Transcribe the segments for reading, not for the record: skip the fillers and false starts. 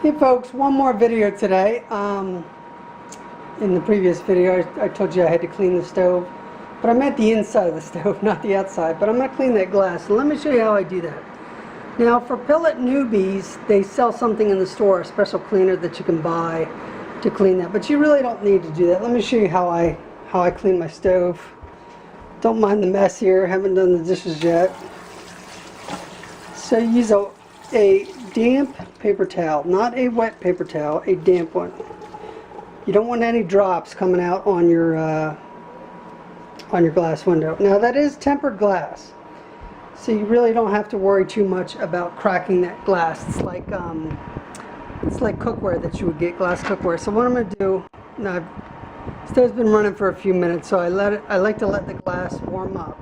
Hey folks, one more video today. In the previous video I told you I had to clean the stove, but I meant the inside of the stove, not the outside. But I'm going to clean that glass, and let me show you how I do that. Now for Pellet newbies, they sell something in the store, a special cleaner that you can buy to clean that, but you really don't need to do that. Let me show you how I clean my stove. Don't mind the mess here, haven't done the dishes yet. So use a damp paper towel, not a wet paper towel, a damp one. You don't want any drops coming out on your glass window. Now that is tempered glass, so you really don't have to worry too much about cracking that glass. It's like cookware that you would get, glass cookware. So what I'm going to do now, the stove's been running for a few minutes, so I like to let the glass warm up.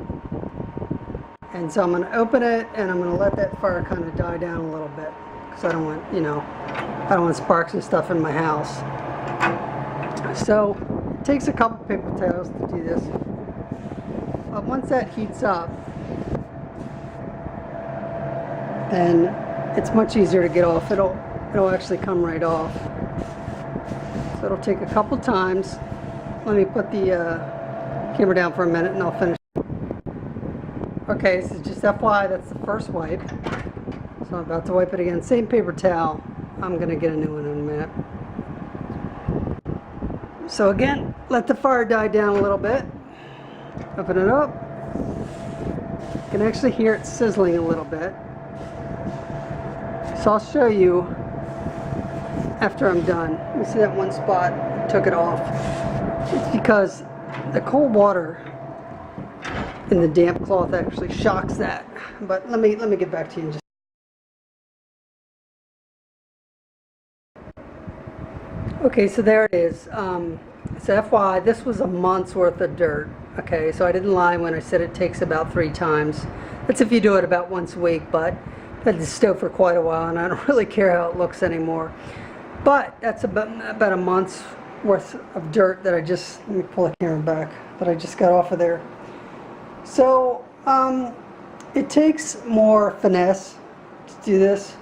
And so I'm going to open it, and I'm going to let that fire kind of die down a little bit, because I don't want, I don't want sparks and stuff in my house. So it takes a couple paper towels to do this. But once that heats up, then it's much easier to get off. It'll actually come right off. So it'll take a couple times. Let me put the camera down for a minute, and I'll finish. Okay, so just FYI, that's the first wipe. So I'm about to wipe it again. Same paper towel. I'm going to get a new one in a minute. So again, let the fire die down a little bit. Open it up. You can actually hear it sizzling a little bit. So I'll show you after I'm done. You see that one spot? I took it off. It's because the cold water and the damp cloth actually shocks that. But let me get back to you in just. Okay, so there it is. So FYI, this was a month's worth of dirt. Okay, so I didn't lie when I said it takes about 3 times. That's if you do it about once a week, but I've had the stove for quite a while and I don't really care how it looks anymore. But that's about a month's worth of dirt that let me pull the camera back, that I just got off of there. So it takes more finesse to do this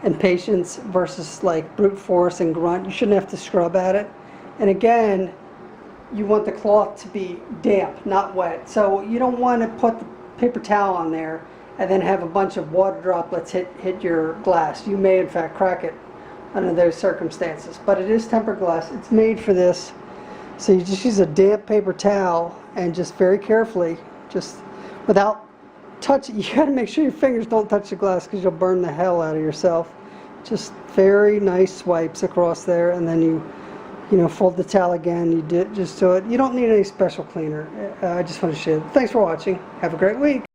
and patience versus like brute force and grunt. You shouldn't have to scrub at it. And again, you want the cloth to be damp, not wet. So you don't want to put the paper towel on there and then have a bunch of water droplets hit your glass. You may in fact crack it under those circumstances. But it is tempered glass. It's made for this. So you just use a damp paper towel and just very carefully, just without touching, you gotta make sure your fingers don't touch the glass because you'll burn the hell out of yourself. Just very nice swipes across there, and then you fold the towel again, just do it. You don't need any special cleaner. I just want to show you. Thanks for watching. Have a great week.